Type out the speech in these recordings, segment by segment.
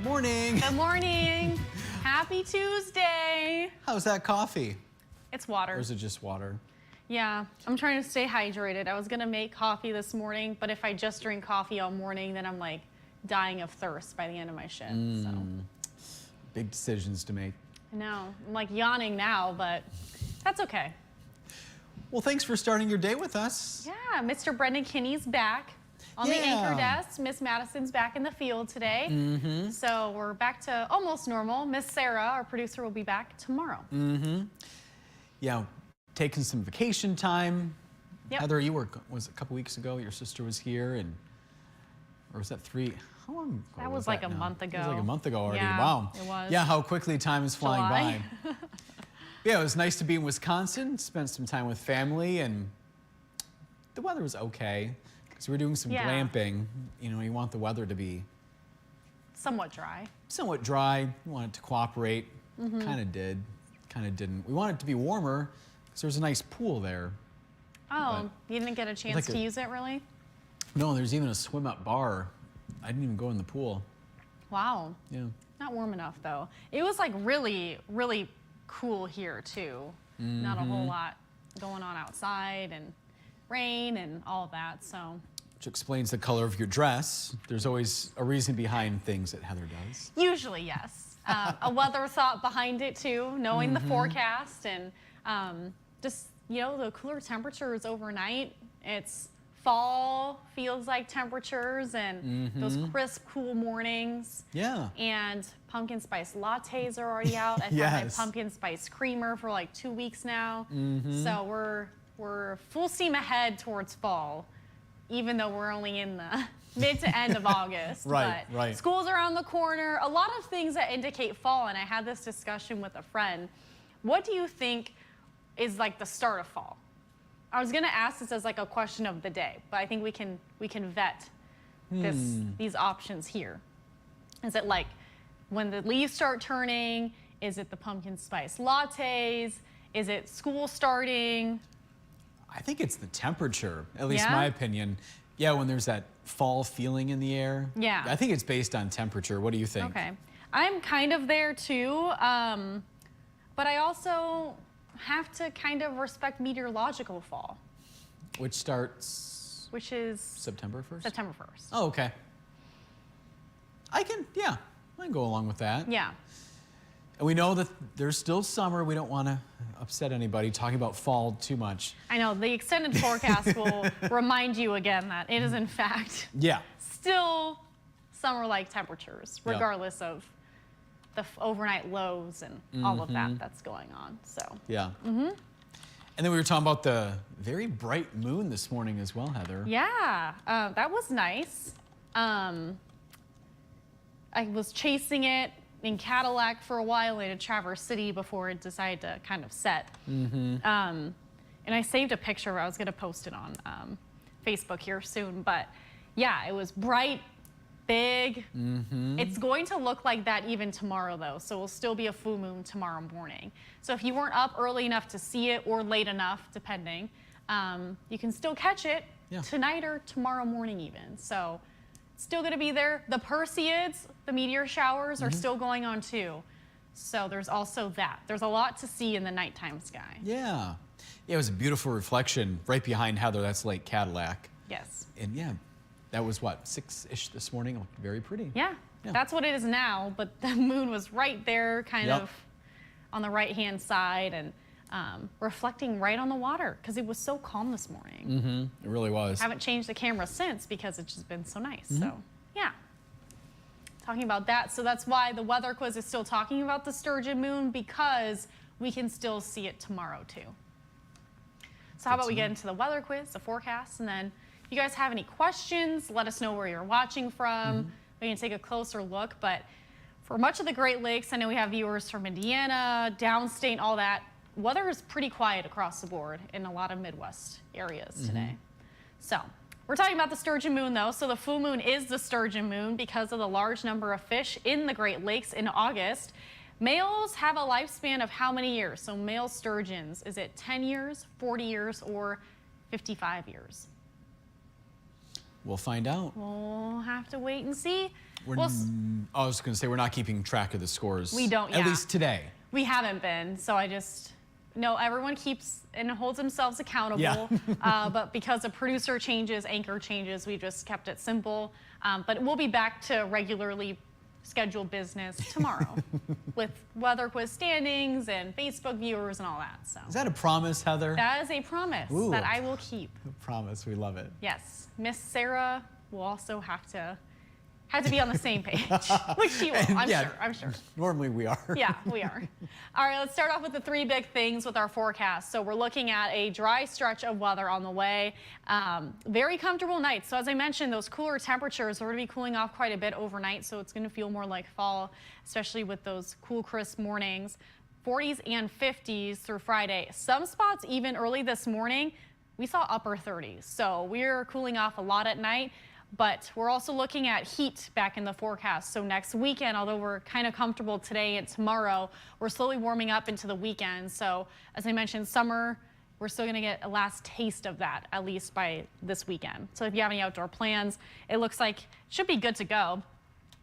Morning. Good morning. Happy Tuesday. How's that coffee? It's water. Or is it just water? Yeah, I'm trying to stay hydrated. I was gonna make coffee this morning, but if I just drink coffee all morning, then I'm like dying of thirst by the end of my shift. So. Big decisions to make. I know. I'm like yawning now, but that's okay. Well, thanks for starting your day with us. Yeah, Mr. Brendan Kinney's back on the anchor desk. Miss Madison's back in the field today. So we're back to almost normal. Miss Sarah, our producer, will be back tomorrow. Yeah, taking some vacation time. Yep. Heather, you were, was it a couple weeks ago, your sister was here, and or was that three? How long ago That was like a month ago. It was like a month ago already. Yeah, wow. it was. Yeah, how quickly time is flying July. by. Yeah, it was nice to be in Wisconsin, spent some time with family, and the weather was okay. Because we were doing some glamping. You know, you want the weather to be somewhat dry. Somewhat dry. You want it to cooperate. Kind of did, kind of didn't. We want it to be warmer because there's a nice pool there. Oh, you didn't get a chance to use it, really? No, there's even a swim-up bar. I didn't even go in the pool. Wow. Yeah. Not warm enough, though. It was like really, really cool here, too. Not a whole lot going on outside and rain and all of that, so. Which explains the color of your dress. There's always a reason behind things that Heather does. Usually, yes. A weather thought behind it, too, knowing the forecast and just, you know, the cooler temperatures overnight. It's fall, feels like temperatures, and those crisp, cool mornings. Yeah. And pumpkin spice lattes are already out. I've had my pumpkin spice creamer for like 2 weeks now. So we're full steam ahead towards fall, even though we're only in the mid to end of August. Right. School's around the corner. A lot of things that indicate fall, and I had this discussion with a friend. What do you think is like the start of fall? I was gonna ask this as like a question of the day, but I think we can vet these options here. Is it like when the leaves start turning? Is it the pumpkin spice lattes? Is it school starting? I think it's the temperature, at least my opinion. Yeah, when there's that fall feeling in the air. Yeah. I think it's based on temperature. What do you think? Okay. I'm kind of there too, but I also have to kind of respect meteorological fall. Which starts? Which is? September 1st? September 1st. Oh, okay. I can go along with that. Yeah. And we know that there's still summer. We don't want to upset anybody talking about fall too much. I know, the extended forecast will remind you again that it is in fact still summer-like temperatures, regardless of the overnight lows and all of that that's going on, so. Yeah. And then we were talking about the very bright moon this morning as well, Heather. Yeah, that was nice. I was chasing it in Cadillac for a while and in Traverse City before it decided to kind of set. And I saved a picture. I was going to post it on Facebook here soon, but yeah, it was bright, big. It's going to look like that even tomorrow, though, so it'll still be a full moon tomorrow morning. So if you weren't up early enough to see it, or late enough, depending, you can still catch it tonight or tomorrow morning even. So it's still going to be there. The Perseids, the meteor showers, are still going on too. So there's also that. There's a lot to see in the nighttime sky. Yeah. Yeah, it was a beautiful reflection right behind Heather. That's Lake Cadillac. Yes. And yeah, that was what, 6-ish this morning? Looked very pretty. Yeah, that's what it is now, but the moon was right there, kind of on the right-hand side, and reflecting right on the water, because it was so calm this morning. It really was. Haven't changed the camera since, because it's just been so nice, so yeah. Talking about that, so that's why the weather quiz is still talking about the sturgeon moon, because we can still see it tomorrow, too. So how about we get into the weather quiz, the forecast, and then if you guys have any questions, let us know where you're watching from. We can take a closer look, but for much of the Great Lakes, I know we have viewers from Indiana, downstate, all that. Weather is pretty quiet across the board in a lot of Midwest areas today. So we're talking about the sturgeon moon, though. So the full moon is the sturgeon moon because of the large number of fish in the Great Lakes in August. Males have a lifespan of how many years? So male sturgeons, is it 10 years, 40 years, or 55 years? We'll find out. We'll have to wait and see. I was going to say we're not keeping track of the scores. We don't, At least today. We haven't been, so I just know everyone keeps and holds themselves accountable. Yeah. But because of producer changes, anchor changes, we just kept it simple. But we'll be back to regularly scheduled business tomorrow with weather quiz standings and Facebook viewers and all that. So is that a promise, Heather? that is a promise that I will keep. A promise. We love it. Yes, Miss Sarah will also have to be on the same page, which she will. I'm sure. Normally we are. Yeah, we are. All right, let's start off with the three big things with our forecast. So we're looking at a dry stretch of weather on the way. Very comfortable nights. So as I mentioned, those cooler temperatures are going to be cooling off quite a bit overnight, so it's going to feel more like fall, especially with those cool, crisp mornings. 40s and 50s through Friday. Some spots even early this morning, we saw upper 30s. So we're cooling off a lot at night. But we're also looking at heat back in the forecast. So next weekend, although we're kind of comfortable today and tomorrow, we're slowly warming up into the weekend. So as I mentioned, summer, we're still going to get a last taste of that, at least by this weekend. So if you have any outdoor plans, it looks like it should be good to go.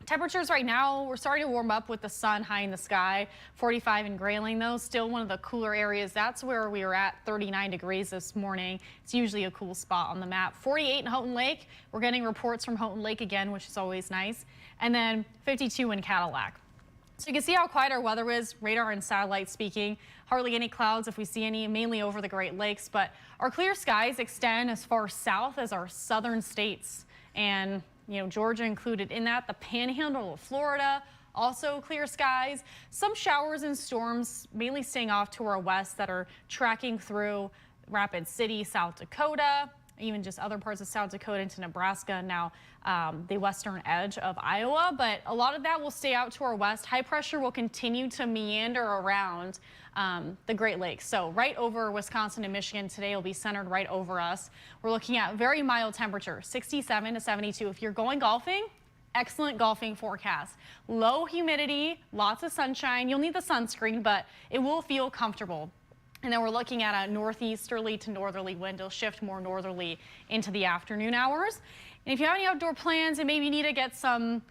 Temperatures right now, we're starting to warm up with the sun high in the sky. 45 in Grayling, though, still one of the cooler areas. That's where we were at, 39 degrees this morning. It's usually a cool spot on the map. 48 in Houghton Lake. We're getting reports from Houghton Lake again, which is always nice. And then 52 in Cadillac. So you can see how quiet our weather is, radar and satellite speaking. Hardly any clouds if we see any, mainly over the Great Lakes. But our clear skies extend as far south as our southern states. And Georgia included in that, the panhandle of Florida, also clear skies. Some showers and storms mainly staying off to our west that are tracking through Rapid City, South Dakota, even just other parts of South Dakota into Nebraska, now the western edge of Iowa. But a lot of that will stay out to our west. High pressure will continue to meander around the Great Lakes. So right over Wisconsin and Michigan today will be centered right over us. We're looking at very mild temperature, 67 to 72. If you're going golfing, excellent golfing forecast. Low humidity, lots of sunshine. You'll need the sunscreen, but it will feel comfortable. And then we're looking at a northeasterly to northerly wind. It'll shift more northerly into the afternoon hours. And if you have any outdoor plans and maybe you need to get some,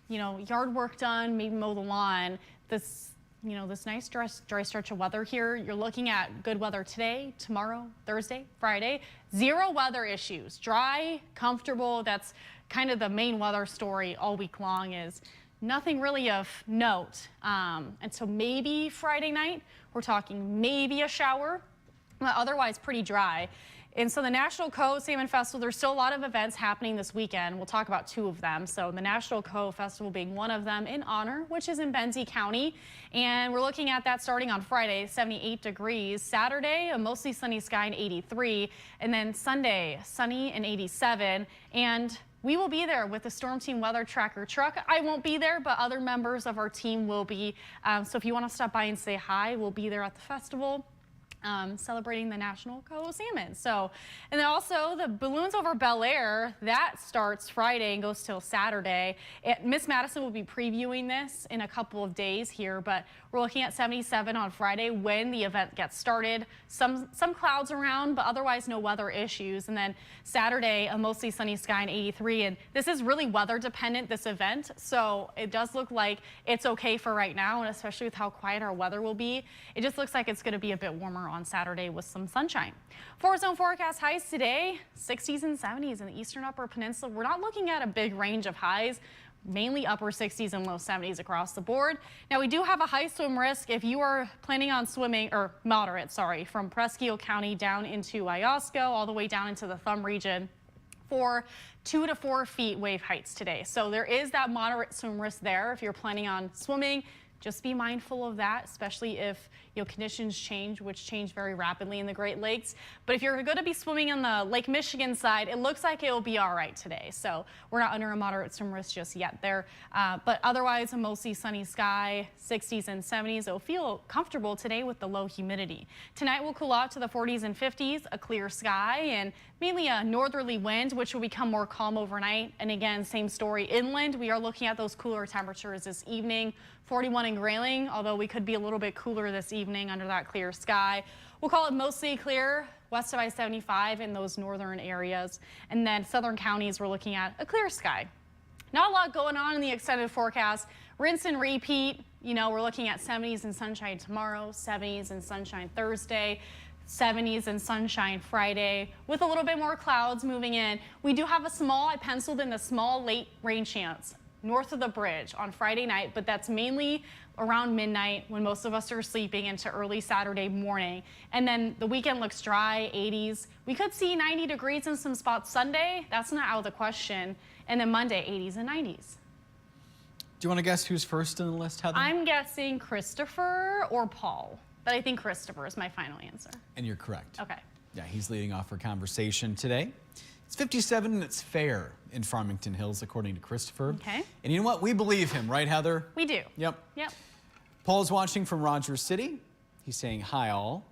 yard work done, maybe mow the lawn, this nice dry stretch of weather here, you're looking at good weather today, tomorrow, Thursday, Friday. Zero weather issues. Dry, comfortable. That's kind of the main weather story all week long, is nothing really of note. And so maybe Friday night, we're talking maybe a shower, but otherwise pretty dry. And so the National Cove Salmon Festival, there's still a lot of events happening this weekend. We'll talk about two of them. So the National Cove Festival being one of them in Honor, which is in Benzie County. And we're looking at that starting on Friday, 78 degrees. Saturday, a mostly sunny sky and 83. And then Sunday, sunny and 87. And we will be there with the Storm Team Weather Tracker truck. I won't be there, but other members of our team will be. So if you want to stop by and say hi, we'll be there at the festival. Celebrating the National Cove Salmon. So, and then also the balloons over Bel Air, that starts Friday and goes till Saturday. Miss Madison will be previewing this in a couple of days here, but we're looking at 77 on Friday when the event gets started. Some clouds around, but otherwise no weather issues. And then Saturday, a mostly sunny sky and 83. And this is really weather dependent, this event. So it does look like it's okay for right now, and especially with how quiet our weather will be. It just looks like it's going to be a bit warmer on Saturday with some sunshine. 4-zone forecast highs today, 60s and 70s in the eastern upper peninsula. We're not looking at a big range of highs, mainly upper 60s and low 70s across the board. Now we do have a high swim risk if you are planning on swimming, or moderate, sorry, from Presque Isle County down into Iosco, all the way down into the Thumb region, for 2 to 4 feet wave heights today. So there is that moderate swim risk there if you're planning on swimming. Just be mindful of that, especially if conditions change, which change very rapidly in the Great Lakes. But if you're going to be swimming on the Lake Michigan side, it looks like it will be all right today. So we're not under a moderate swim risk just yet there. But otherwise, a mostly sunny sky, 60s and 70s. It'll feel comfortable today with the low humidity. Tonight will cool out to the 40s and 50s, a clear sky, and mainly a northerly wind, which will become more calm overnight. And again, same story inland. We are looking at those cooler temperatures this evening. 41 in Grayling, although we could be a little bit cooler this evening under that clear sky. We'll call it mostly clear west of I-75 in those northern areas. And then southern counties, we're looking at a clear sky. Not a lot going on in the extended forecast. Rinse and repeat. You know, we're looking at 70s and sunshine tomorrow, 70s and sunshine Thursday, 70s and sunshine Friday, with a little bit more clouds moving in. We do have I penciled in a small late rain chance north of the bridge on Friday night, but that's mainly around midnight when most of us are sleeping into early Saturday morning. And then the weekend looks dry, 80s. We could see 90 degrees in some spots Sunday. That's not out of the question. And then Monday, 80s and 90s. Do you want to guess who's first in the list, Heather? I'm guessing Christopher or Paul, but I think Christopher is my final answer. And you're correct. Okay. Yeah, he's leading off our conversation today. It's 57 and it's fair in Farmington Hills, according to Christopher. Okay. And you know what? We believe him, right, Heather? We do. Yep. Yep. Paul's watching from Rogers City. He's saying hi, all.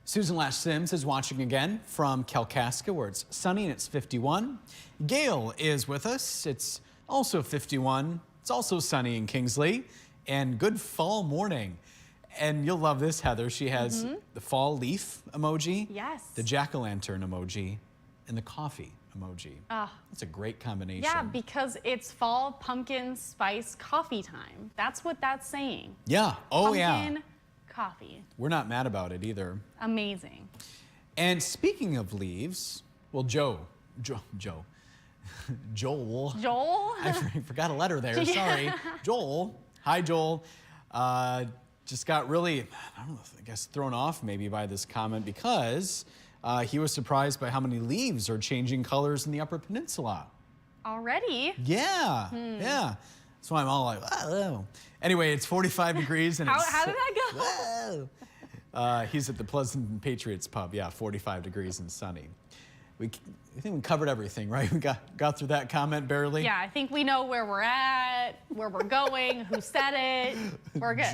Susan Lash Sims is watching again from Kalkaska, where it's sunny and it's 51. Gail is with us. It's also 51. It's also sunny in Kingsley. And good fall morning. And you'll love this, Heather. She has the fall leaf emoji, Yes. the jack-o'-lantern emoji, and the coffee emoji. It's a great combination. Yeah, because it's fall pumpkin spice coffee time. That's what that's saying. Yeah. Oh, yeah. Pumpkin coffee. We're not mad about it either. Amazing. And speaking of leaves, well, Joel. Joel? I forgot a letter there, sorry. Joel, hi Joel, just got really, I don't know, I guess thrown off maybe by this comment because he was surprised by how many leaves are changing colors in the Upper Peninsula. Already? Yeah, yeah. That's why I'm all like, oh. Anyway, it's 45 degrees and How did that go? He's at the Pleasanton Patriots pub. Yeah, 45 degrees and sunny. I think we covered everything, right? We got through that comment barely. Yeah, I think we know where we're at, where we're going, who said it. We're good.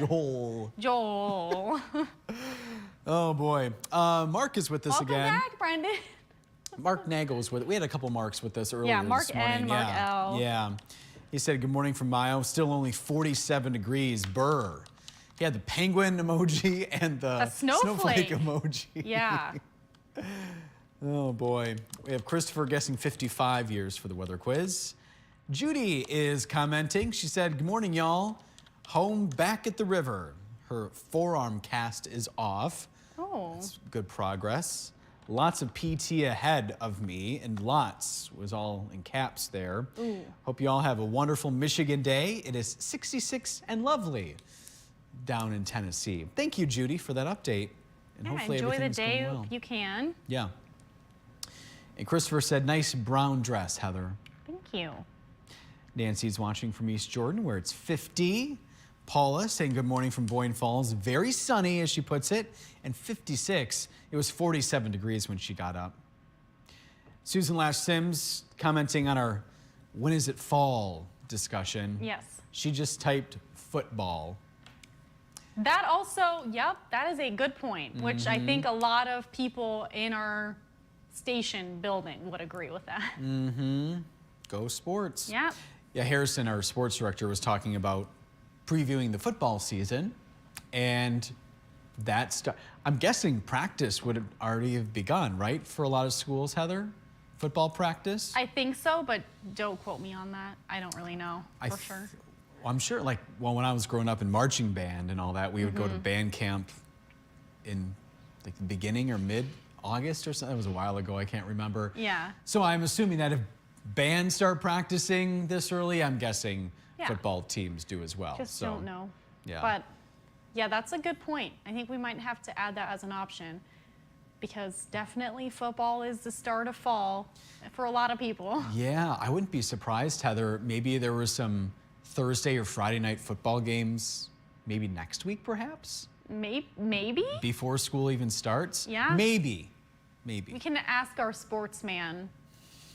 Joel. Oh boy. Mark is with us Welcome again. back, Brendan. Mark Nagel was with it. We had a couple Marks with us earlier Mark this morning. N, Mark L. Yeah. He said, good morning from Mayo. Still only 47 degrees. Brr. He had the penguin emoji and the snowflake emoji. Yeah. Oh boy. We have Christopher guessing 55 years for the weather quiz. Judy is commenting. She said, good morning, y'all. Home back at the river. Her forearm cast is off. Oh. That's good progress. Lots of PT ahead of me, and lots was all in caps there. Ooh. Hope you all have a wonderful Michigan day. It is 66 and lovely down in Tennessee. Thank you, Judy, for that update. And hopefully enjoy the everything's day going well. if you can. Yeah. And Christopher said, nice brown dress, Heather. Thank you. Nancy's watching from East Jordan, where it's 50. Paula saying good morning from Boyne Falls. Very sunny, as she puts it, and 56. It was 47 degrees when she got up. Susan Lash Sims commenting on our when is it fall discussion. Yes. She just typed football. That also, yep, that is a good point, which I think a lot of people in our station building would agree with that. Go sports. Yeah. Yeah, Harrison, our sports director, was talking about previewing the football season, and I'm guessing practice would have already have begun, right, for a lot of schools, Heather? Football practice? I think so, but don't quote me on that. I don't really know for sure. Well, I'm sure, when I was growing up in marching band and all that, we would go to band camp in the beginning or mid-August or something. It was a while ago, I can't remember. Yeah. So I'm assuming that if bands start practicing this early, I'm guessing football teams do as well. Just don't know. Yeah. But yeah, that's a good point. I think we might have to add that as an option because definitely football is the start of fall for a lot of people. Yeah, I wouldn't be surprised, Heather. Maybe there was some Thursday or Friday night football games, maybe next week, perhaps? Maybe? Before school even starts? Yeah. Maybe. We can ask our sportsman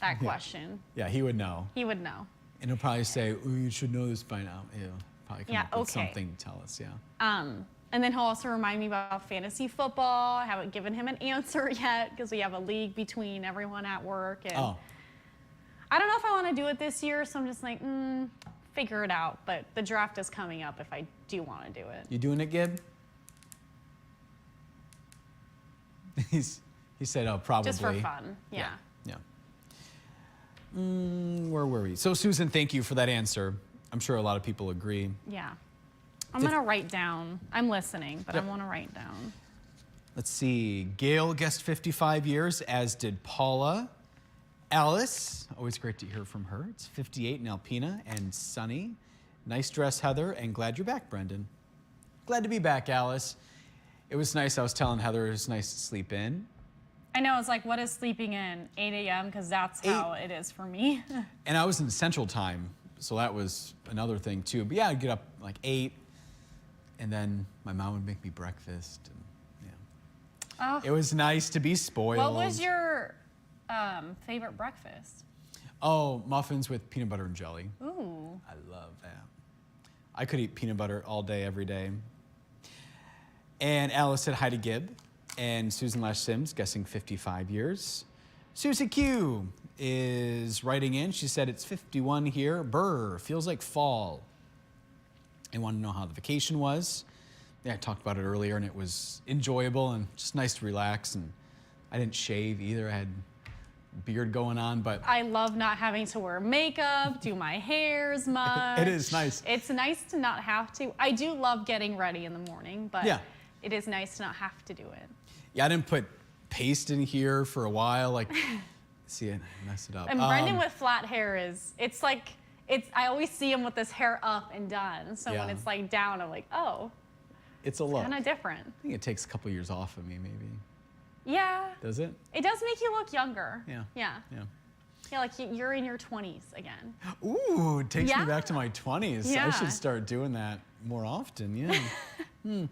that question. Yeah, he would know. He would know. And he'll probably say, oh, you should know this by now. He'll probably come up with something to tell us, And then he'll also remind me about fantasy football. I haven't given him an answer yet because we have a league between everyone at work. And I don't know if I want to do it this year, so I'm just like, figure it out. But the draft is coming up if I do want to do it. You doing it, Gib? He's He said, oh, probably. Just for fun, yeah. Yeah. Where were we? So, Susan, thank you for that answer. I'm sure a lot of people agree. Yeah. I'm going to write down. I'm listening, but I want to write down. Let's see. Gail guessed 55 years, as did Paula. Alice, always great to hear from her. It's 58 in Alpena. And Sunny, nice dress, Heather, and glad you're back, Brendan. Glad to be back, Alice. It was nice. I was telling Heather it was nice to sleep in. I know, it's like, what is sleeping in? 8 a.m., because that's how it is for me. And I was in Central Time, so that was another thing, too. But yeah, I'd get up like 8, and then my mom would make me breakfast. And, yeah. Oh. It was nice to be spoiled. What was your favorite breakfast? Oh, muffins with peanut butter and jelly. Ooh. I love that. I could eat peanut butter all day, every day. And Alice said hi to Gib. And Susan Lash Sims, guessing 55 years. Susie Q is writing in. She said it's 51 here. Brr, feels like fall. I want to know how the vacation was. Yeah, I talked about it earlier, and it was enjoyable and just nice to relax. And I didn't shave either. I had beard going on, but I love not having to wear makeup, do my hair as much. It is nice. It's nice to not have to. I do love getting ready in the morning, but yeah, it is nice to not have to do it. Yeah, I didn't put paste in here for a while. Like, see, I messed it up. And Brendan with flat hair I always see him with his hair up and done. So when it's like down, I'm like, oh. It's a look. Kind of different. I think it takes a couple years off of me, maybe. Yeah. Does it? It does make you look younger. Yeah. Yeah. Yeah. Yeah, like you're in your 20s again. Ooh, it takes me back to my 20s. Yeah. I should start doing that more often, yeah.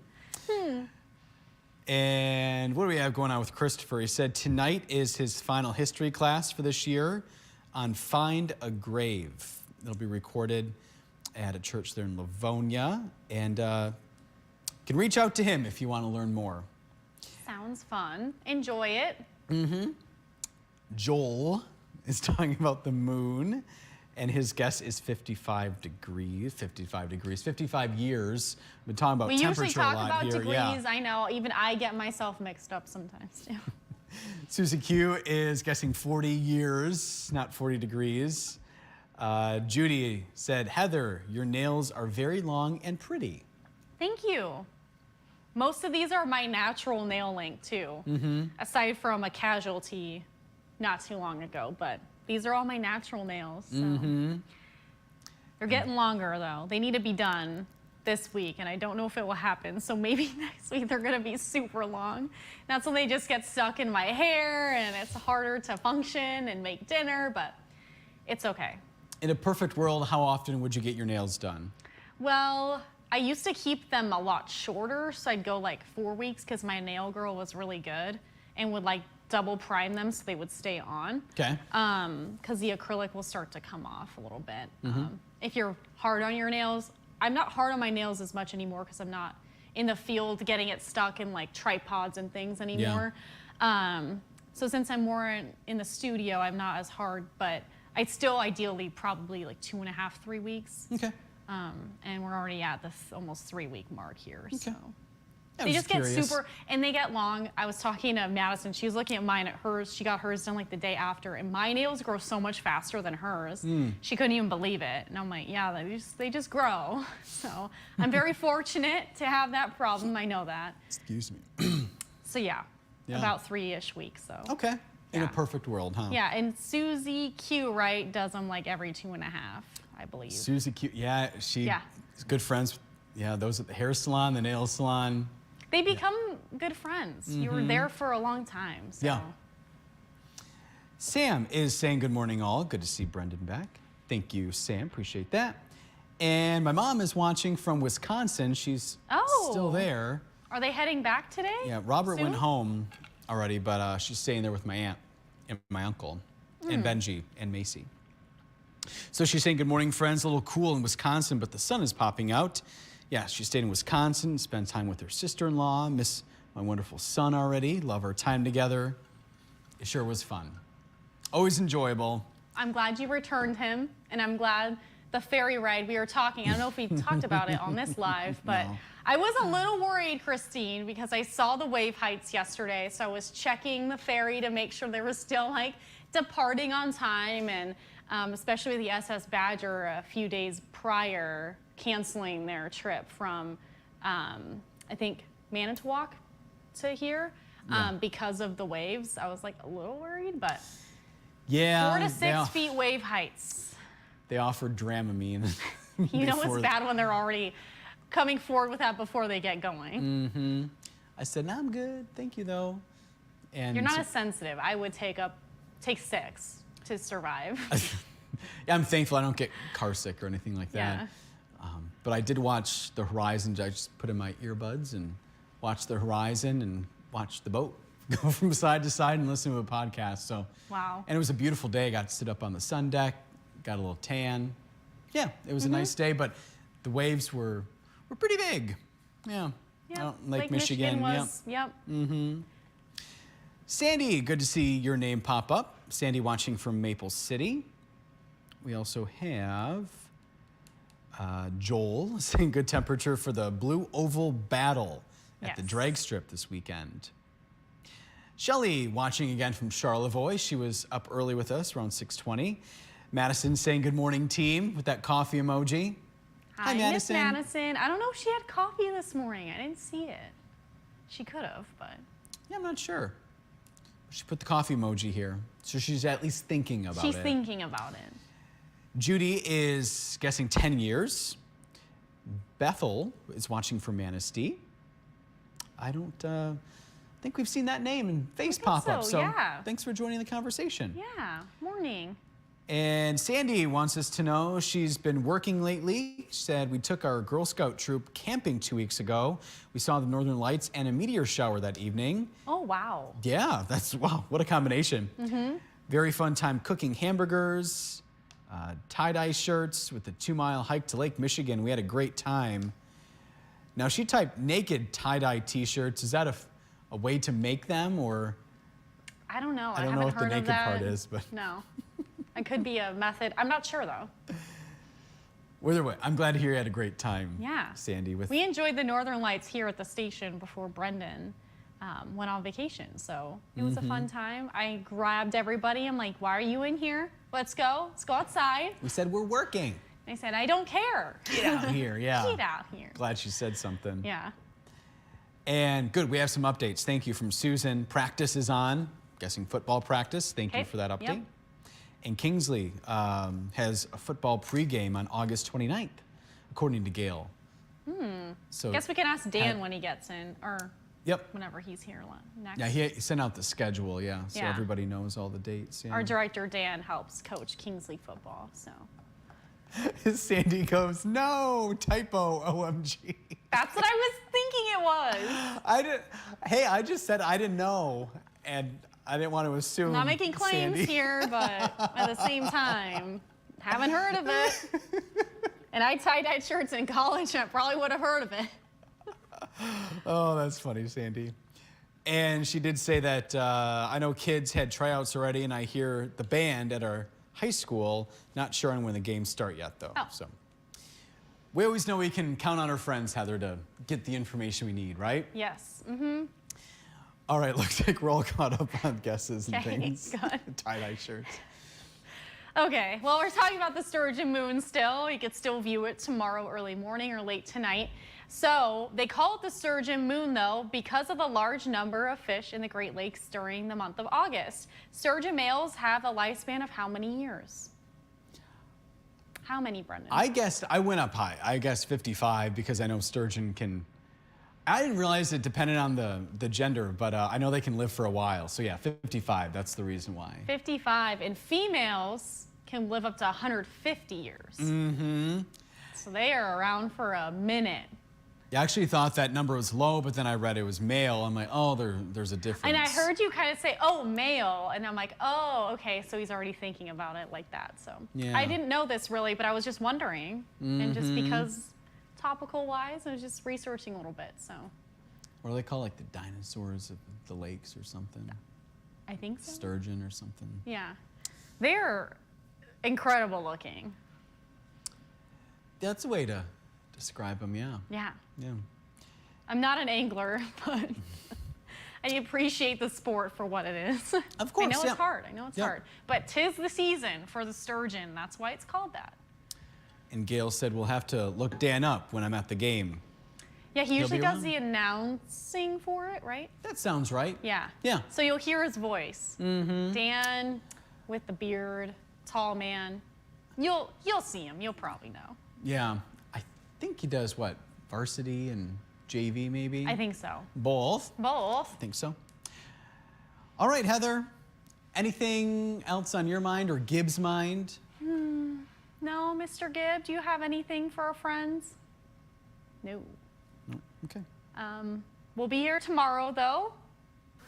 And what do we have going on with Christopher? He said tonight is his final history class for this year on Find a Grave. It'll be recorded at a church there in Livonia. And can reach out to him if you want to learn more. Sounds fun. Enjoy it. Mm-hmm. Joel is talking about the moon, and his guess is 55 degrees. 55 years. We've been talking about temperature a lot here. We usually talk about degrees. Yeah. I know. Even I get myself mixed up sometimes, too. Susie Q is guessing 40 years, not 40 degrees. Judy said, Heather, your nails are very long and pretty. Thank you. Most of these are my natural nail length, too. Aside from a casualty not too long ago, but these are all my natural nails. So. They're getting longer, though. They need to be done this week, and I don't know if it will happen. So maybe next week they're going to be super long. That's when they just get stuck in my hair, and it's harder to function and make dinner, but it's okay. In a perfect world, how often would you get your nails done? Well, I used to keep them a lot shorter, so I'd go like 4 weeks because my nail girl was really good and would like double prime them so they would stay on. Okay. Because the acrylic will start to come off a little bit. If you're hard on your nails, I'm not hard on my nails as much anymore because I'm not in the field getting it stuck in like tripods and things anymore. So since I'm more in the studio, I'm not as hard, but I'd still ideally probably like 2.5, 3 weeks. Okay. And we're already at the almost 3-week mark here. Okay. So I they was just curious. get super, and they get long. I was talking to Madison. She was looking at mine, at hers. She got hers done like the day after, and my nails grow so much faster than hers. She couldn't even believe it. And I'm like, yeah, they just grow. So I'm very fortunate to have that problem. I know that. Excuse me. So yeah, about 3-ish weeks. So okay. In a perfect world, huh? Yeah, and Susie Q, right, does them like every 2.5, I believe. Susie Q, yeah, she's good friends. Yeah, those at the hair salon, the nail salon. They become good friends. You were there for a long time. So. Yeah. Sam is saying good morning all. Good to see Brendan back. Thank you, Sam. Appreciate that. And my mom is watching from Wisconsin. She's still there. Are they heading back today? Yeah, Robert went home already, but she's staying there with my aunt and my uncle and Benji and Macy. So she's saying, good morning, friends. A little cool in Wisconsin, but the sun is popping out. Yeah, she stayed in Wisconsin, spent time with her sister-in-law, miss my wonderful son already, love our time together. It sure was fun. Always enjoyable. I'm glad you returned him, and I'm glad the ferry ride we were talking, I don't know if we talked about it on this live, but I was a little worried, Christine, because I saw the wave heights yesterday, so I was checking the ferry to make sure they were still like departing on time, and especially with the SS Badger a few days prior canceling their trip from, I think, Manitowoc to here because of the waves. I was like a little worried, but yeah, 4 to 6 feet wave heights. They offered Dramamine. You know it's bad when they're already coming forward with that before they get going. I said, no, I'm good. Thank you, though. And you're not as sensitive. I would take 6 to survive. Yeah, I'm thankful I don't get car sick or anything like that. Yeah. But I did watch the horizon. I just put in my earbuds and watched the horizon and watched the boat go from side to side and listen to a podcast. So Wow. And it was a beautiful day. I got to sit up on the sun deck, got a little tan. Yeah, it was a nice day, but the waves were pretty big. Yeah. Yeah. Lake Michigan was. Yep. Sandy, good to see your name pop up. Sandy watching from Maple City. We also have Joel saying good temperature for the Blue Oval Battle at the drag strip this weekend. Shelly watching again from Charlevoix. She was up early with us around 6:20. Madison saying good morning, team, with that coffee emoji. Hi, Miss Madison. I don't know if she had coffee this morning. I didn't see it. She could have, but. Yeah, I'm not sure. She put the coffee emoji here, so she's at least thinking about it. She's thinking about it. Judy is guessing 10 years. Bethel is watching from Manistee. I don't think we've seen that name and face pop up, so yeah. Thanks for joining the conversation. Yeah, morning. And Sandy wants us to know she's been working lately. She said, we took our Girl Scout troop camping 2 weeks ago. We saw the Northern Lights and a meteor shower that evening. Oh, wow. Yeah, wow, what a combination. Very fun time cooking hamburgers, tie-dye shirts with a 2-mile hike to Lake Michigan. We had a great time. Now, she typed naked tie-dye t-shirts. Is that a way to make them, or? I don't know. I don't know what the naked part is, but. No. It could be a method. I'm not sure, though. Either way, I'm glad to hear you had a great time, yeah. Sandy. We enjoyed the Northern Lights here at the station before Brendan went on vacation, so it was a fun time. I grabbed everybody. I'm like, why are you in here? Let's go. Let's go outside. We said, we're working. They said, I don't care. Get out here, yeah. Get out here. Glad she said something. Yeah. And good, we have some updates. Thank you from Susan. Practice is on. Guessing football practice. Thank you for that update. Yep. And Kingsley has a football pregame on August 29th, according to Gail. So Guess we can ask Dan when he gets in, or yep. whenever he's here next. Yeah, he sent out the schedule, so Yeah. everybody knows all the dates. Yeah. Our director, Dan, helps coach Kingsley football, so. Sandy goes, no, typo, OMG. That's what I was thinking it was. I just said I didn't know, and I didn't want to assume. I'm not making claims Sandy. here, but at the same time, haven't heard of it. And I tie-dyed shirts in college, and I probably would have heard of it. Oh, that's funny, Sandy. And she did say that I know kids had tryouts already, and I hear the band at our high school. Not sure on when the games start yet, though. Oh. So we always know we can count on our friends, Heather, to get the information we need, right? Yes. All right, looks like we're all caught up on guesses and Okay, things. good. Tie-dye shirts. Okay, well, we're talking about the sturgeon moon still. You could still view it tomorrow early morning or late tonight. So they call it the sturgeon moon, though, because of the large number of fish in the Great Lakes during the month of August. Sturgeon males have a lifespan of how many years? How many, Brendan? I went up high. I guess 55 because I know sturgeon can. I didn't realize it depended on the gender, but I know they can live for a while. So yeah, 55, that's the reason why. 55, and females can live up to 150 years. So they are around for a minute. I actually thought that number was low, but then I read it was male. I'm like, oh, there's a difference. And I heard you kind of say, oh, male. And I'm like, oh, okay, so he's already thinking about it like that. So Yeah. I didn't know this really, but I was just wondering. And just because topical-wise, I was just researching a little bit, so. What do they call like the dinosaurs of the lakes or something? I think so. Sturgeon or something. Yeah. They're incredible looking. That's a way to describe them, yeah. Yeah. Yeah. I'm not an angler, but I appreciate the sport for what it is. Of course, I know yeah. it's hard. I know it's hard. But 'tis the season for the sturgeon. That's why it's called that. And Gail said we'll have to look Dan up when I'm at the game. Yeah, he usually be does around? the announcing for it, right? That sounds right. Yeah. Yeah. So you'll hear his voice. Dan with the beard, tall man. You'll see him. You'll probably know. Yeah. I think he does what? Varsity and JV maybe? I think so. Both? Both. I think so. All right, Heather. Anything else on your mind or Gibbs' mind? No, Mr. Gibb, do you have anything for our friends? No. No. Okay. We'll be here tomorrow, though,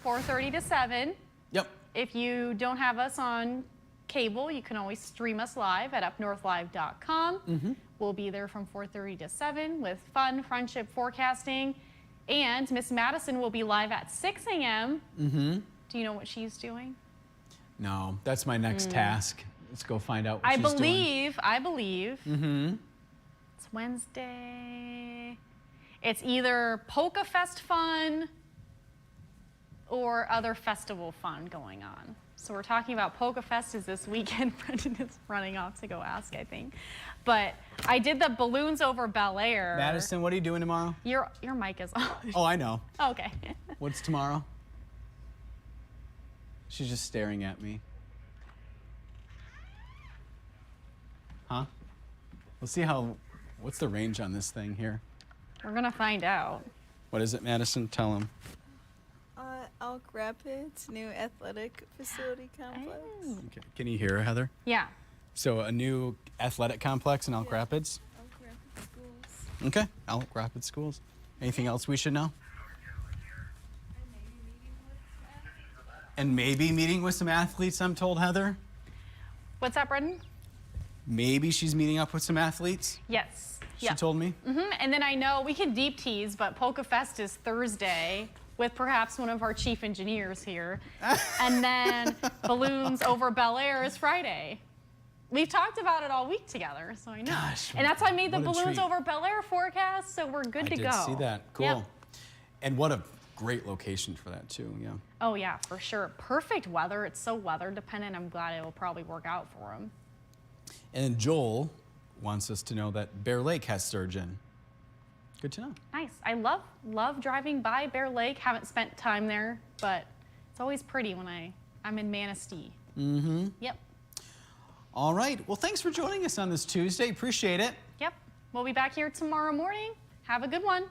4:30 to 7. Yep. If you don't have us on cable, you can always stream us live at upnorthlive.com. We'll be there from 4:30 to 7 with fun friendship forecasting. And Miss Madison will be live at 6 a.m. Do you know what she's doing? No, that's my next task. Let's go find out what she's doing. I believe. It's Wednesday. It's either Polka Fest fun or other festival fun going on. So we're talking about Polka Fest is this weekend. Brendan is running off to go ask, I think. But I did the balloons over Bel Air. Madison, what are you doing tomorrow? Your mic is on. Oh, I know. Okay. What's tomorrow? She's just staring at me. Huh? We'll see what's the range on this thing here? We're gonna find out. What is it, Madison? Tell him. Elk Rapids new athletic facility complex. Okay. Can you hear her, Heather? Yeah. So a new athletic complex in Elk Rapids? Elk Rapids schools. Okay, Elk Rapids Schools. Anything else we should know? And maybe meeting with some athletes, I'm told, Heather? What's that, Brendan? Maybe she's meeting up with some athletes, Yes. she told me. And then I know we can deep tease, but Polka Fest is Thursday with perhaps one of our chief engineers here. And then balloons over Bel Air is Friday. We've talked about it all week together, so I know. Gosh, and that's why I made the what a balloons treat. over Bel Air forecast, so we're good to go. I did see that. Cool. Yep. And what a great location for that, too. Yeah. Oh, yeah, for sure. Perfect weather. It's so weather dependent. I'm glad it will probably work out for them. And then Joel wants us to know that Bear Lake has sturgeon. Good to know. Nice. I love driving by Bear Lake. Haven't spent time there, but it's always pretty when I'm in Manistee. Yep. All right. Well, thanks for joining us on this Tuesday. Appreciate it. Yep. We'll be back here tomorrow morning. Have a good one.